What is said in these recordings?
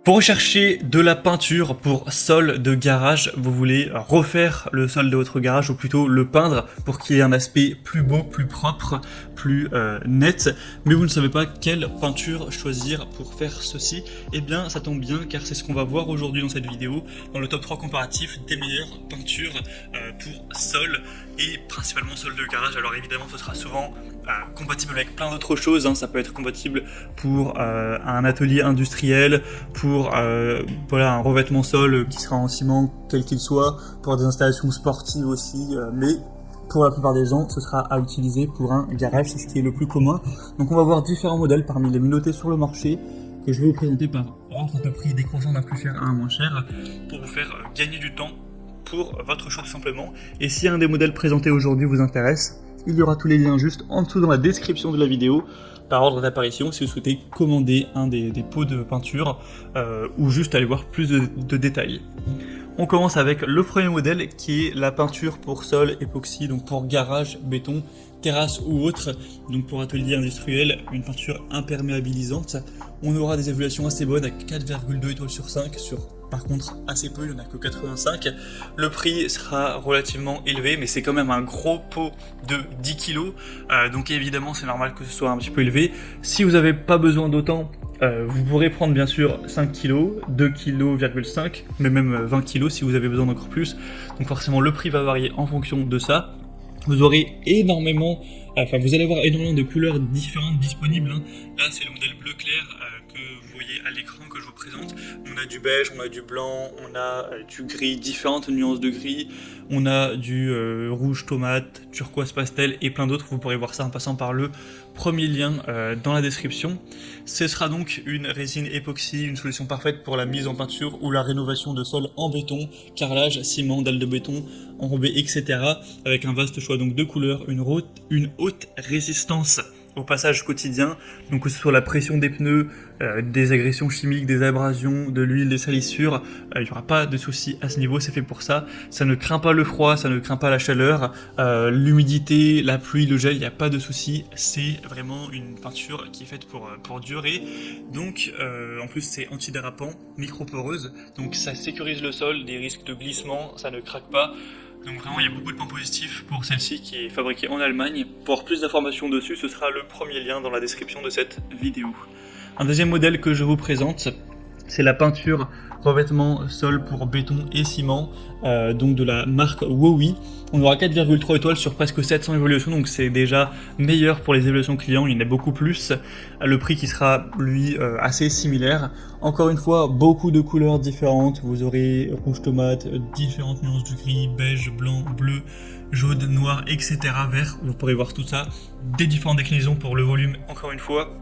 Pour rechercher de la peinture pour sol de garage, vous voulez refaire le sol de votre garage ou plutôt le peindre pour qu'il ait un aspect plus beau, plus propre, plus net, mais vous ne savez pas quelle peinture choisir pour faire ceci. Eh bien ça tombe bien car c'est ce qu'on va voir aujourd'hui dans cette vidéo, dans le top 3 comparatif des meilleures peintures pour sol et principalement sol de garage. Alors évidemment ce sera souvent compatible avec plein d'autres choses, hein. Ça peut être compatible pour un atelier industriel, pour voilà, un revêtement sol qui sera en ciment quel qu'il soit, pour des installations sportives aussi, mais pour la plupart des gens ce sera à utiliser pour un garage, c'est ce qui est le plus commun. Donc on va voir différents modèles parmi les mieux notés sur le marché que je vais vous présenter par ordre de prix décroissant d'un plus cher à un moins cher pour vous faire gagner du temps pour votre choix tout simplement. Et si un des modèles présentés aujourd'hui vous intéresse, il y aura tous les liens juste en dessous dans la description de la vidéo par ordre d'apparition si vous souhaitez commander un des pots de peinture ou juste aller voir plus de détails. On commence avec le premier modèle qui est la peinture pour sol époxy, donc pour garage, béton, terrasse ou autre, donc pour atelier industriel, une peinture imperméabilisante. On aura des évaluations assez bonnes à 4,2 étoiles sur 5 sur par contre assez peu, il n'y en a que 85. Le prix sera relativement élevé, mais c'est quand même un gros pot de 10 kg, donc évidemment c'est normal que ce soit un petit peu élevé. Si vous n'avez pas besoin d'autant, vous pourrez prendre bien sûr 5 kg, 2,5 kg, mais même 20 kg si vous avez besoin d'encore plus. Donc forcément le prix va varier en fonction de ça. Vous aurez énormément, vous allez avoir énormément de couleurs différentes disponibles, hein. Là c'est le modèle bleu clair que vous voyez à l'écran que je vous présente. On a du beige, on a du blanc, on a du gris, différentes nuances de gris, on a du rouge tomate, turquoise pastel et plein d'autres. Vous pourrez voir ça en passant par le premier lien dans la description. Ce sera donc une résine époxy, une solution parfaite pour la mise en peinture ou la rénovation de sol en béton, carrelage, ciment, dalle de béton, enrobé, etc. avec un vaste choix donc de couleurs, une haute résistance au passage quotidien, donc que ce soit la pression des pneus, des agressions chimiques, des abrasions, de l'huile, des salissures, il n'y aura pas de souci à ce niveau, c'est fait pour ça. Ça ne craint pas le froid, ça ne craint pas la chaleur, l'humidité, la pluie, le gel, il n'y a pas de souci. C'est vraiment une peinture qui est faite pour durer. Donc en plus c'est antidérapant, microporeuse, donc ça sécurise le sol des risques de glissement, ça ne craque pas. Donc vraiment il y a beaucoup de points positifs pour celle-ci qui est fabriquée en Allemagne. Pour avoir plus d'informations dessus, ce sera le premier lien dans la description de cette vidéo. Un deuxième modèle que je vous présente, c'est la peinture revêtement sol pour béton et ciment, donc de la marque Wowi. On aura 4,3 étoiles sur presque 700 évaluations, donc c'est déjà meilleur pour les évaluations clients, il y en a beaucoup plus. Le prix qui sera, lui, assez similaire. Encore une fois, beaucoup de couleurs différentes, vous aurez rouge tomate, différentes nuances de gris, beige, blanc, bleu, jaune, noir, etc. vert, vous pourrez voir tout ça. Des différentes déclinaisons pour le volume, encore une fois,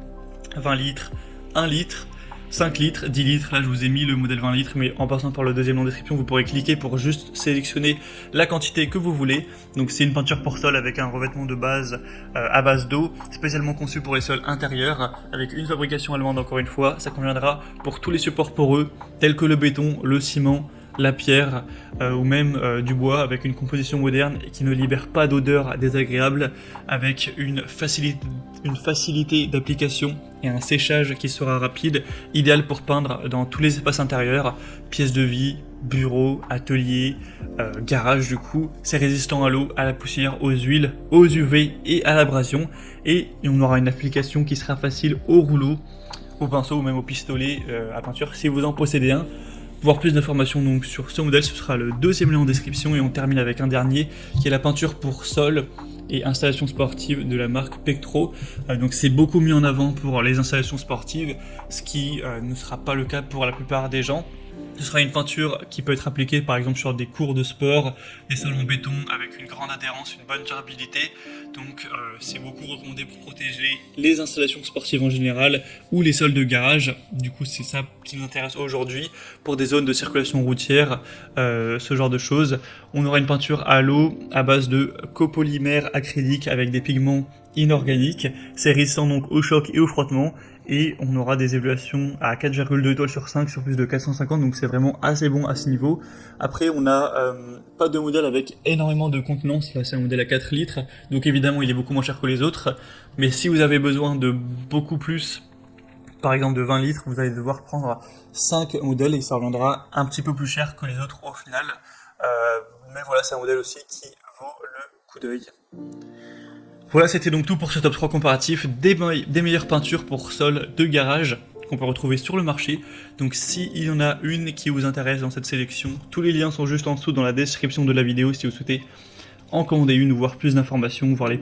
20 litres, 1 litre, 5 litres, 10 litres, là je vous ai mis le modèle 20 litres, mais en passant par le deuxième lien en description, vous pourrez cliquer pour juste sélectionner la quantité que vous voulez. Donc c'est une peinture pour sol avec un revêtement de base à base d'eau, spécialement conçu pour les sols intérieurs, avec une fabrication allemande encore une fois. Ça conviendra pour tous les supports poreux, tels que le béton, le ciment, la pierre ou même du bois, avec une composition moderne et qui ne libère pas d'odeur désagréable, avec une facilité d'application et un séchage qui sera rapide, idéal pour peindre dans tous les espaces intérieurs, pièces de vie, bureaux, ateliers, garage du coup. C'est résistant à l'eau, à la poussière, aux huiles, aux UV et à l'abrasion, et on aura une application qui sera facile au rouleau, au pinceau ou même au pistolet à peinture si vous en possédez un. Pour voir plus d'informations donc sur ce modèle, ce sera le deuxième lien en description, et on termine avec un dernier qui est la peinture pour sol et installations sportives de la marque Pectro. Donc c'est beaucoup mis en avant pour les installations sportives, ce qui ne sera pas le cas pour la plupart des gens. Ce sera une peinture qui peut être appliquée par exemple sur des cours de sport, des sols en béton avec une grande adhérence, une bonne durabilité. Donc c'est beaucoup recommandé pour protéger les installations sportives en général ou les sols de garage. Du coup c'est ça qui nous intéresse aujourd'hui pour des zones de circulation routière, ce genre de choses. On aura une peinture à l'eau à base de copolymère acrylique avec des pigments inorganiques. C'est résistant donc au choc et au frottement. Et on aura des évaluations à 4,2 étoiles sur 5 sur plus de 450, donc c'est vraiment assez bon à ce niveau. Après on a pas de modèle avec énormément de contenance, là c'est un modèle à 4 litres, donc évidemment il est beaucoup moins cher que les autres, mais si vous avez besoin de beaucoup plus par exemple de 20 litres, vous allez devoir prendre 5 modèles et ça reviendra un petit peu plus cher que les autres au final. Mais voilà, c'est un modèle aussi qui vaut le coup d'œil. Voilà, c'était donc tout pour ce top 3 comparatif des meilleures peintures pour sol de garage qu'on peut retrouver sur le marché. Donc s'il y en a une qui vous intéresse dans cette sélection, tous les liens sont juste en dessous dans la description de la vidéo si vous souhaitez en commander une ou voir plus d'informations, voir les